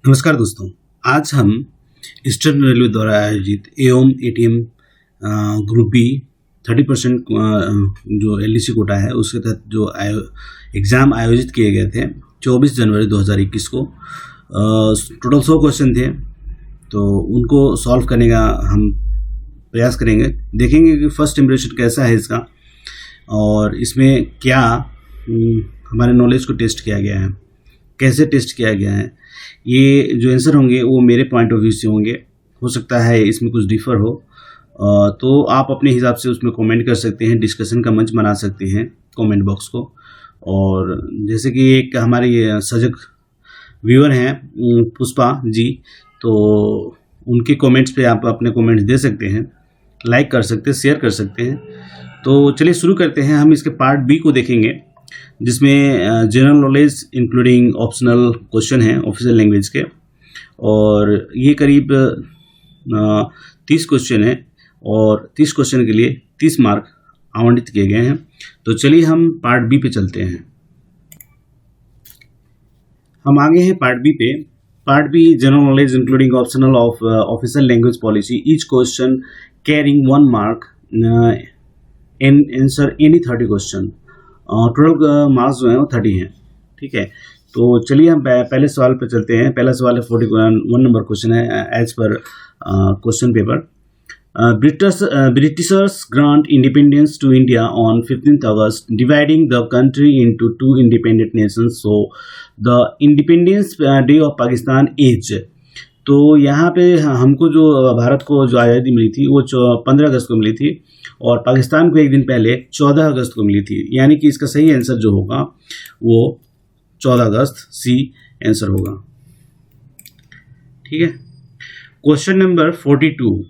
नमस्कार दोस्तों। आज हम ईस्टर्न रेलवे द्वारा आयोजित एओम एटीएम ग्रुप बी 30% जो एलडीसी कोटा है उसके तहत जो एग्ज़ाम आयोजित किए गए थे 24 जनवरी 2021 को। टोटल 100 क्वेश्चन थे, तो उनको सॉल्व करने का हम प्रयास करेंगे। देखेंगे कि फर्स्ट इम्प्रेशन कैसा है इसका और इसमें क्या हमारे नॉलेज को टेस्ट किया गया है, कैसे टेस्ट किया गया है। ये जो आंसर होंगे वो मेरे पॉइंट ऑफ व्यू से होंगे, हो सकता है इसमें कुछ डिफ़र हो, तो आप अपने हिसाब से उसमें कमेंट कर सकते हैं, डिस्कशन का मंच बना सकते हैं कमेंट बॉक्स को। और जैसे कि एक हमारे सजग व्यूअर हैं पुष्पा जी, तो उनके कमेंट्स पे आप अपने कमेंट्स दे सकते हैं, लाइक कर सकते हैं, शेयर कर सकते हैं। तो चलिए शुरू करते हैं। हम इसके पार्ट बी को देखेंगे जिसमें general knowledge including optional question हैं ऑफिशियल लैंग्वेज के, और ये करीब 30 क्वेश्चन हैं और 30 क्वेश्चन के लिए 30 मार्क आवंटित किए गए हैं। तो चलिए हम पार्ट बी पे चलते हैं। हम आगे हैं पार्ट बी पे। Part B general knowledge including optional of official language policy, each question carrying 1 mark in answer any 30 question. Total marks जो हैं वो 30 हैं। ठीक है, तो चलिए हम पहले सवाल पे चलते हैं। पहला सवाल है 41 नंबर क्वेश्चन है as per question paper. Britishers grant independence to India on 15th August, dividing the country into 2 independent nations. So the Independence Day of Pakistan is, तो यहाँ पे हमको जो भारत को जो आज़ादी मिली थी वो 15 अगस्त को मिली थी और पाकिस्तान को एक दिन पहले 14 अगस्त को मिली थी। यानी कि इसका सही आंसर जो होगा वो 14 अगस्त सी आंसर होगा। ठीक है, question number 42।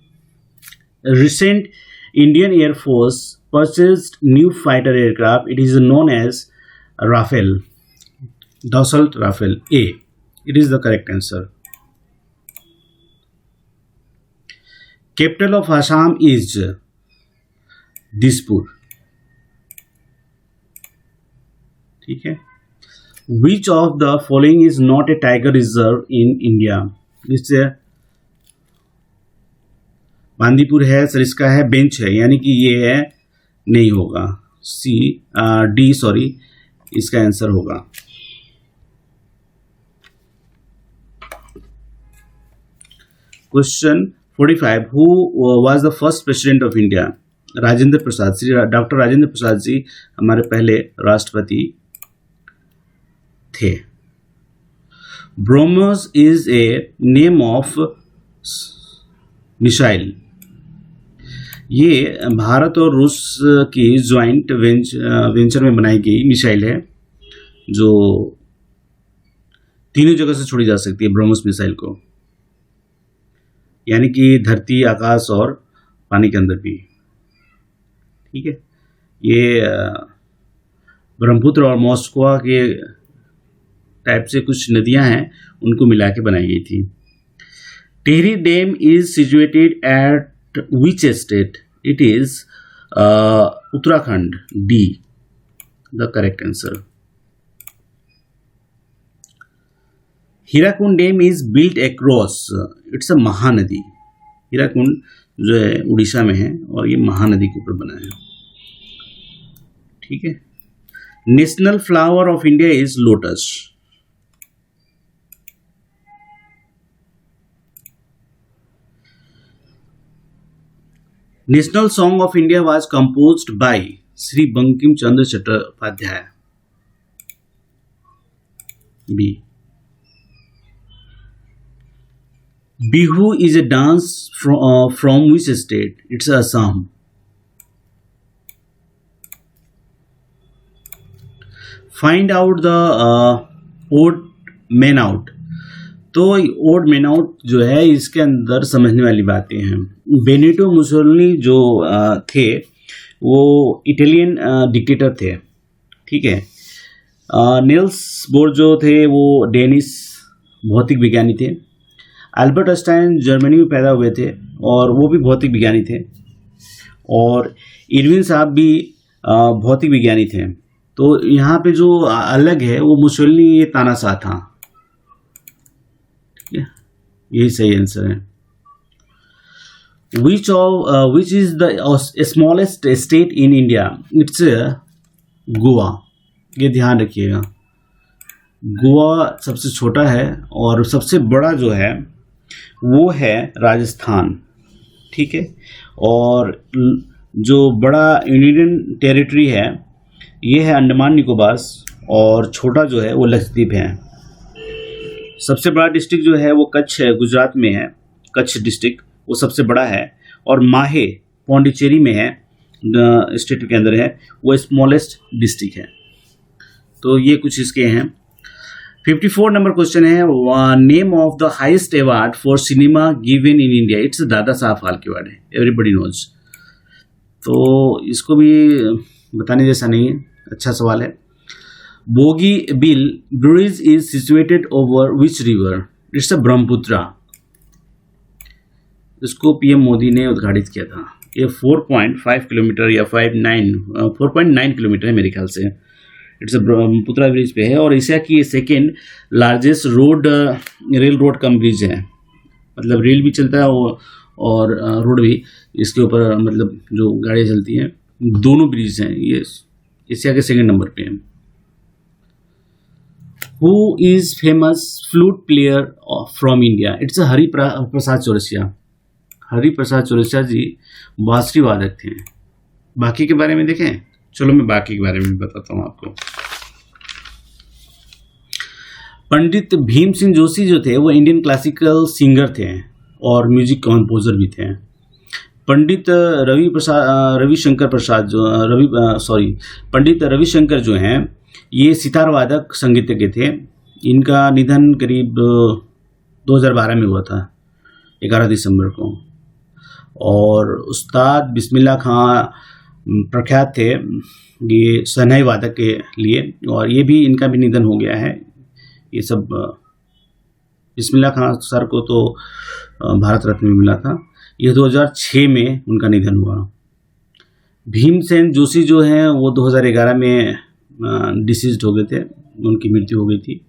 Recent Indian air force purchased new fighter aircraft, it is known as Rafale, Dassault Rafale. A, it is the correct answer. Capital of Assam is Dispur. ठीक है, which of the following is not a tiger reserve in India. इससे बांदीपुर है, सरिस्का है, bench है, यानी कि ये है नहीं होगा। डी सॉरी, इसका आंसर होगा। Question 45। Who was the first president of India. Rajendra Prasad, Shri doctor Rajendra Prasad ji हमारे पहले राष्ट्रपति थे। BrahMos is a name of missile. ये भारत और रूस की ज्वाइंट वेंचर में बनाई गई मिसाइल है जो तीनों जगह से छोड़ी जा सकती है, ब्रह्मोस मिसाइल को, यानी कि धरती, आकाश और पानी के अंदर भी। ठीक है, ये ब्रह्मपुत्र और मॉस्को के टाइप से कुछ नदियां हैं, उनको मिला के बनाई गई थी। Tehri dam is situated eight which state. It is Uttarakhand. D the correct answer. Hirakud dam is built across, it's a Mahanadi. Hirakud जो है उड़ीसा में है और ये महानदी के ऊपर बना है। ठीक है, national flower of India is lotus. National song of India was composed by Shri Bankim Chandra Chattopadhyay. B. Bihu is a dance from which state? It's Assam. Find out the odd man out. तो odd man out जो है इसके अंदर समझने वाली बातें हैं। Benito Mussolini जो थे वो इटालियन डिक्टेटर थे। ठीक है, नील्स बोर जो थे वो डेनिश भौतिक विज्ञानी थे। अल्बर्ट आइंस्टाइन जर्मनी में पैदा हुए थे और वो भी भौतिक विज्ञानी थे, और इरविन साहब भी भौतिक विज्ञानी थे। तो यहाँ पे जो अलग है वो मुसोलिनी ये तानाशाह था। यही सही आंसर है। Which is the smallest state in India? It's Goa. ये ध्यान रखिएगा, गोवा सबसे छोटा है और सबसे बड़ा जो है वो है राजस्थान, ठीक है। और जो बड़ा यूनियन टेरिटरी है ये है अंडमान निकोबार, और छोटा जो है वो लक्षद्वीप है। सबसे बड़ा डिस्ट्रिक्ट जो है वो कच्छ है, गुजरात में है, कच्छ डिस्ट्रिक्ट वो सबसे बड़ा है। और माहे पौंडीचेरी में है, स्टेट के अंदर है, वो स्मॉलेस्ट डिस्ट्रिक्ट है। तो ये कुछ इसके हैं। 54 नंबर क्वेश्चन है, name of the highest award for cinema given in India? It's Dada Saheb Phalke award है, एवरीबडी नोज। तो इसको भी बताने जैसा नहीं है, अच्छा सवाल है। Bogie bill bridge is situated over which river? It's a Brahmaputra. इसको पीएम मोदी ने उद्घाटित किया था। ये 4.5 किलोमीटर या 4.9 किलोमीटर है मेरे ख्याल से। इट्स अ ब्रह्मपुत्रा ब्रिज पे है, और एशिया की सेकेंड लार्जेस्ट रेल रोड कम ब्रिज है। मतलब रेल भी चलता है और रोड भी इसके ऊपर, मतलब जो गाड़ियाँ चलती हैं, दोनों ब्रिज हैं। ये एशिया के सेकेंड नंबर पे है। Who is famous flute player from India? It's Hari Prasad Chaurasia. Hari Prasad Chaurasia ji बांसुरी वादक थे। बाकी के बारे में देखें, चलो मैं बाकी के बारे में बताता हूँ आपको। पंडित भीम सिंह जोशी जो थे वो इंडियन क्लासिकल सिंगर थे और म्यूजिक कंपोजर भी थे। पंडित पंडित रविशंकर जो हैं ये सितार वादक संगीतज्ञ थे। इनका निधन करीब 2012 में हुआ था, 11 दिसंबर को। और उस्ताद बिस्मिल्लाह खां प्रख्यात थे ये शहनाई वादक के लिए, और ये भी इनका भी निधन हो गया है। ये सब बिस्मिल्लाह खां सर को तो भारत रत्न में मिला था, ये 2006 में उनका निधन हुआ। भीमसेन जोशी जो हैं वो 2011 में डिसीज्ड हो गए थे, उनकी मृत्यु हो गई थी।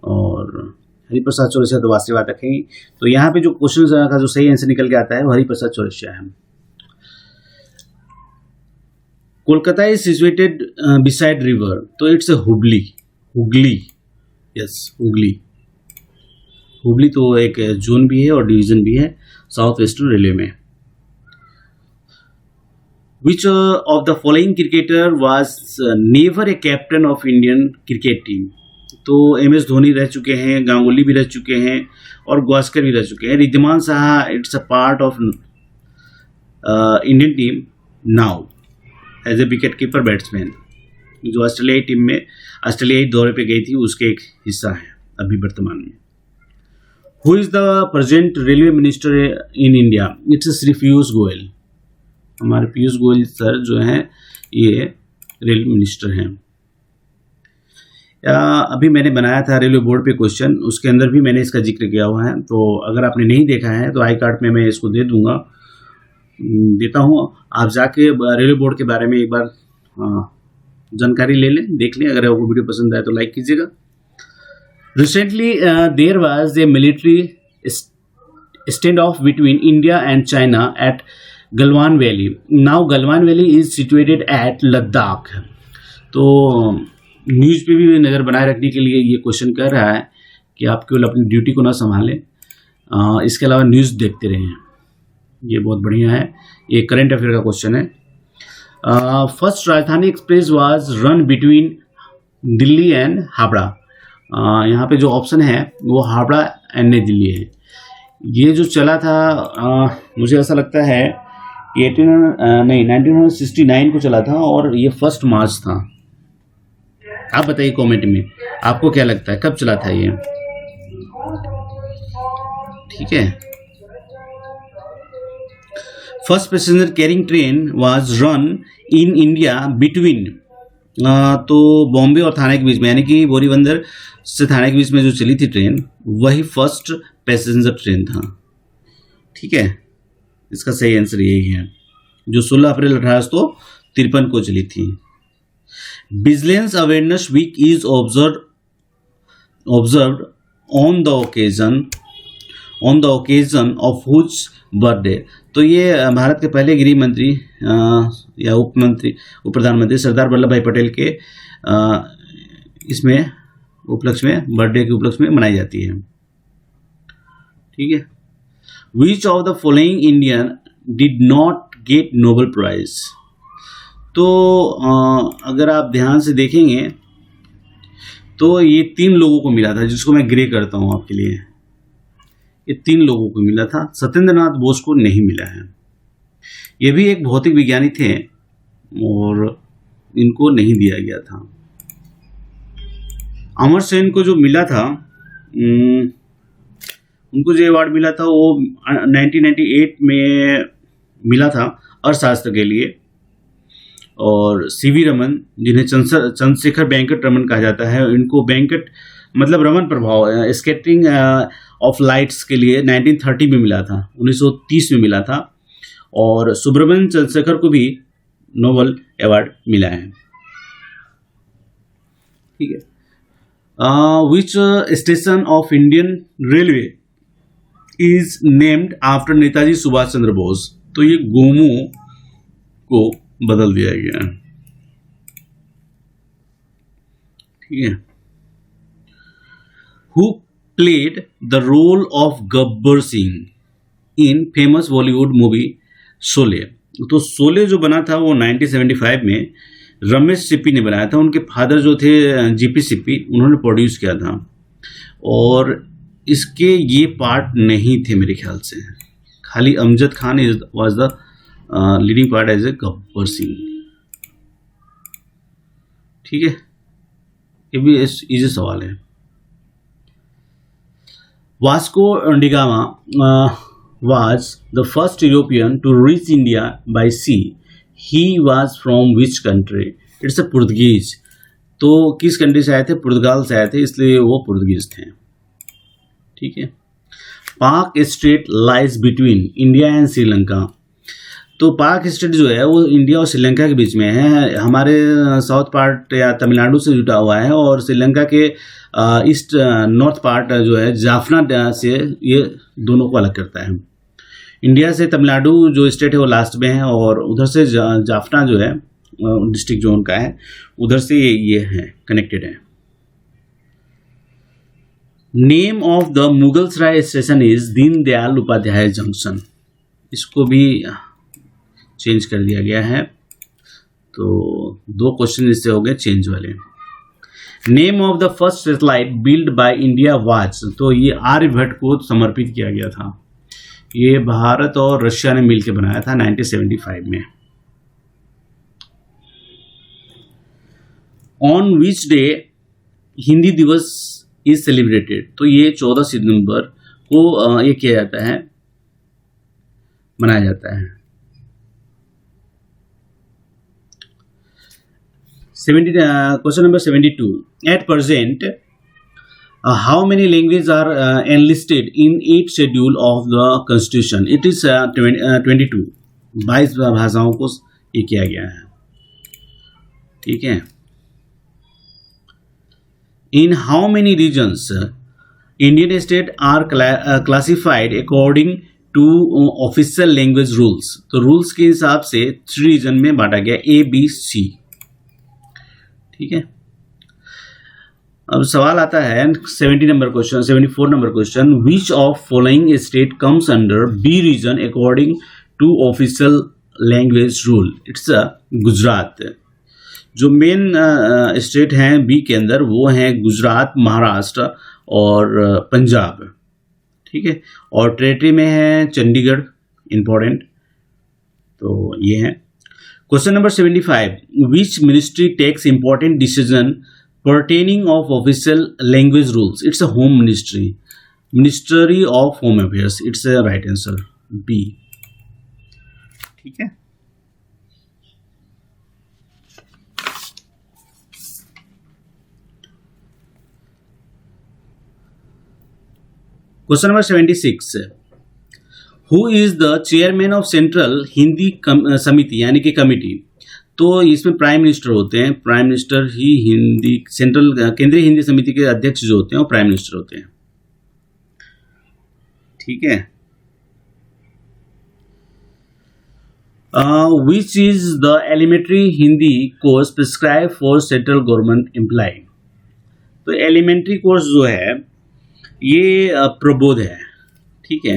और हरिप्रसाद चौरसिया तो वास्तविक वादक हैं। तो यहाँ पे जो क्वेश्चन का जो सही आंसर निकल के आता है वो हरिप्रसाद चौरसिया है। Kolkata is situated beside river, तो इट्स हुगली। यस, हुगली तो एक जोन भी है और डिवीजन भी है साउथ वेस्टर्न रेलवे में। विच of the following cricketer was never a captain of Indian cricket team? तो MS धोनी रह चुके हैं, गांगुली भी रह चुके हैं और गावस्कर भी रह चुके हैं। Riddhiman Saha it's a part of Indian team now as a wicket keeper batsman, जो ऑस्ट्रेलियाई टीम में ऑस्ट्रेलियाई दौरे पे गई थी उसके एक हिस्सा है अभी वर्तमान में। Who is the present railway minister in India? It's Shri Piyush Goyal. हमारे पीयूष गोयल सर जो हैं ये रेलवे मिनिस्टर हैं। अभी मैंने बनाया था रेलवे बोर्ड पे क्वेश्चन, उसके अंदर भी मैंने इसका जिक्र किया हुआ है। तो अगर आपने नहीं देखा है तो आई कार्ड में मैं इसको देता हूँ। आप जाके रेलवे बोर्ड के बारे में एक बार जानकारी ले लें, देख लें। अगर आपको वीडियो पसंद आए तो लाइक कीजिएगा। Recently there was a military stand off between India and China at Galwan valley. Now Galwan valley is situated at Ladakh. तो न्यूज़ पे भी नज़र बनाए रखने के लिए ये क्वेश्चन कर रहा है कि आप केवल अपनी ड्यूटी को ना संभालें, इसके अलावा न्यूज़ देखते रहें। ये बहुत बढ़िया है, ये करंट अफेयर का क्वेश्चन है। फर्स्ट राजधानी express was run between Delhi and Howrah. यहाँ पे जो ऑप्शन है वो हावड़ा एंड नई दिल्ली है। ये जो चला था मुझे ऐसा लगता है 1969 को चला था और ये 1 मार्च था। आप बताइए कमेंट में आपको क्या लगता है कब चला था ये, ठीक है। First passenger carrying train was run in India between, तो बॉम्बे और थाने के बीच में, यानी कि बोरीबंदर से थाने के बीच में जो चली थी ट्रेन वही फर्स्ट पैसेंजर ट्रेन था, ठीक है। इसका सही आंसर यही है, जो 16 अप्रैल 1853 को चली थी। Vigilance awareness week is observed on the occasion of whose birthday. तो ये भारत के पहले गृह मंत्री या उप प्रधानमंत्री सरदार वल्लभ भाई पटेल के इसमें उपलक्ष्य में, बर्थडे के उपलक्ष्य में मनाई जाती है। ठीक है। Which of the following Indian did not get Nobel prize. तो अगर आप ध्यान से देखेंगे तो ये 3 लोगों को मिला था, जिसको मैं ग्रे करता हूं आपके लिए। ये 3 लोगों को मिला था, सत्येंद्रनाथ बोस को नहीं मिला है। ये भी एक भौतिक विज्ञानी थे और इनको नहीं दिया गया था। अमर सेन को जो मिला था, उनको जो अवार्ड मिला था वो 1998 में मिला था अर्थशास्त्र के लिए। और सीवी रमन, जिन्हें चंद्रशेखर वेंकट रमन कहा जाता है, इनको वेंकट मतलब रमन प्रभाव, स्कैटरिंग ऑफ लाइट्स के लिए 1930 में मिला था, 1930 में मिला था। और सुब्रमण्यम चंद्रशेखर को भी नोबेल अवार्ड मिला है। ठीक है। Which station of Indian railway is named after Netaji Subhash Chandra Bose. तो ये गोमो को बदल दिया गया है। ठीक है। Who played the role of Gabbar Singh in famous Bollywood movie Sholay. तो शोले जो बना था वो 1975 में रमेश सिप्पी ने बनाया था। उनके फादर जो थे जीपी सिप्पी, उन्होंने प्रोड्यूस किया था। और इसके ये पार्ट नहीं थे मेरे ख्याल से, खाली Amjad Khan was the leading part as a Gabbar Singh. ठीक है। ये भी इजी सवाल है। Vasco da Gama was the first European to reach India by sea. He was from which country? It's a Portuguese. तो किस कंट्री से आए थे? पुर्तगाल से आए थे, इसलिए वो पुर्तगीज थे। ठीक है। पाक state lies between India and Sri Lanka. तो पाक स्टेट जो है वो इंडिया और श्रीलंका के बीच में है। हमारे साउथ पार्ट या तमिलनाडु से जुटा हुआ है, और श्रीलंका के ईस्ट नॉर्थ पार्ट जो है जाफना से ये दोनों को अलग करता है। इंडिया से तमिलनाडु जो स्टेट है वो लास्ट में है, और उधर से जाफना जो है डिस्ट्रिक्ट जो उनका है, उधर से ये है कनेक्टेड है। Name of the Mughalsarai station is Deendayal Upadhyay junction. इसको भी चेंज कर दिया गया है। तो 2 क्वेश्चन इससे हो गए चेंज वाले। Name of the first satellite build by India was. तो ये आर्यभट्ट को समर्पित किया गया था। ये भारत और रशिया ने मिलकर बनाया था 1975 में। ऑन विच डे हिंदी दिवस इज सेलिब्रेटेड। तो ये 14 सितंबर को ये किया जाता है, मनाया जाता है। Question number 72। At present how many languages are enlisted in 8th schedule of the constitution? It is 22। 22 भाषाओं को ये किया गया है। ठीक है। In how many regions Indian state are classified according to official language rules? तो रूल्स के हिसाब से 3 रीजन में बांटा गया, A, B, C। ठीक है। अब सवाल आता है 74 number question. Which of following state comes under B region according to official language rule? It's Gujarat. जो मेन स्टेट हैं बी के अंदर वो हैं गुजरात, महाराष्ट्र और पंजाब। ठीक है। और टेरिटरी में है चंडीगढ़, इंपॉर्टेंट। तो ये है। Question number 75। Which ministry takes important decision pertaining of official language rules? It's a home ministry of home affairs. It's a right answer, B। ठीक है। Question number 76। Who is the chairman of central Hindi समिति यानी कि committee? तो इसमें prime minister होते हैं। Prime minister ही केंद्रीय हिंदी समिति के अध्यक्ष जो होते हैं वो प्राइम मिनिस्टर होते हैं। ठीक है। Which is the elementary Hindi course prescribe for central government employ. तो एलिमेंट्री कोर्स जो है ये प्रबोध है, ठीक है,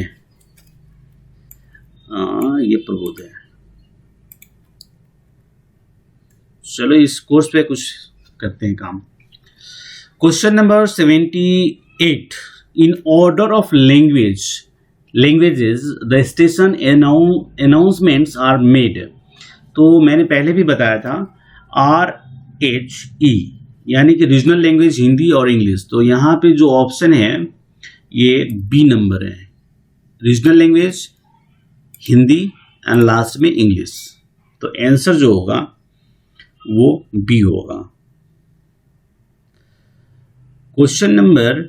ये प्रबोध है। चलो इस कोर्स पे कुछ करते हैं काम। Question number 78, in order of languages the station announcements are made. तो मैंने पहले भी बताया था RHE यानी कि रीजनल लैंग्वेज हिंदी और इंग्लिश। तो यहाँ पे जो ऑप्शन है ये बी नंबर है, regional language Hindi and last में इंग्लिश। तो आंसर जो होगा वो बी होगा। Question number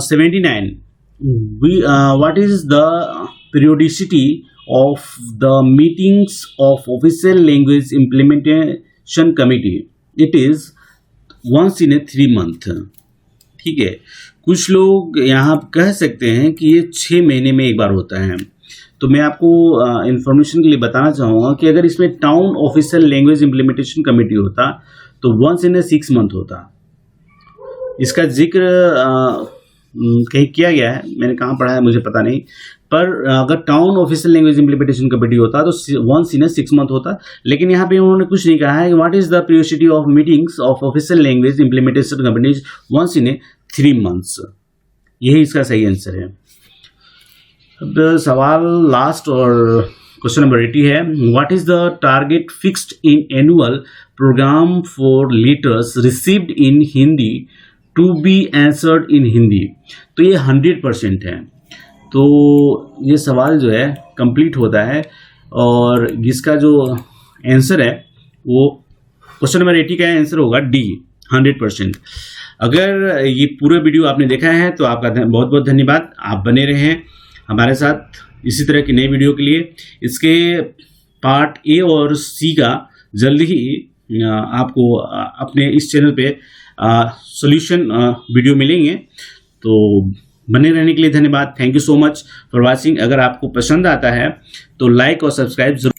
79, what is the periodicity of the meetings of official language implementation committee. It is once in a 3 month। ठीक है, कुछ लोग यहाँ कह सकते हैं कि ये 6 महीने में एक बार होता है। तो मैं आपको इंफॉर्मेशन के लिए बताना चाहूँगा कि अगर इसमें town official language implementation committee होता तो वंस इन ए 6 month होता। इसका जिक्र कहीं किया गया है, मैंने कहाँ पढ़ा है मुझे पता नहीं, पर अगर town official language implementation committee होता तो वंस इन ए 6 month होता। लेकिन यहाँ पे उन्होंने कुछ नहीं कहा है कि what is the periodicity of meetings of official language implementation committee once in a 3 months। यही इसका सही आंसर है। अब सवाल लास्ट और क्वेश्चन नंबर 80 है, what is the target fixed in annual programme for letters received in Hindi to be answered in Hindi. तो ये 100% है। तो ये सवाल जो है कंप्लीट होता है और इसका जो आंसर है वो क्वेश्चन नंबर 80 का आंसर होगा डी, 100%। अगर ये पूरा वीडियो आपने देखा है तो आपका बहुत बहुत धन्यवाद। आप बने रहें हमारे साथ इसी तरह की नई वीडियो के लिए। इसके पार्ट ए और सी का जल्दी ही आपको अपने इस चैनल पे सॉल्यूशन वीडियो मिलेंगे। तो बने रहने के लिए धन्यवाद। Thank you so much for watching. अगर आपको पसंद आता है तो लाइक और सब्सक्राइब जरूर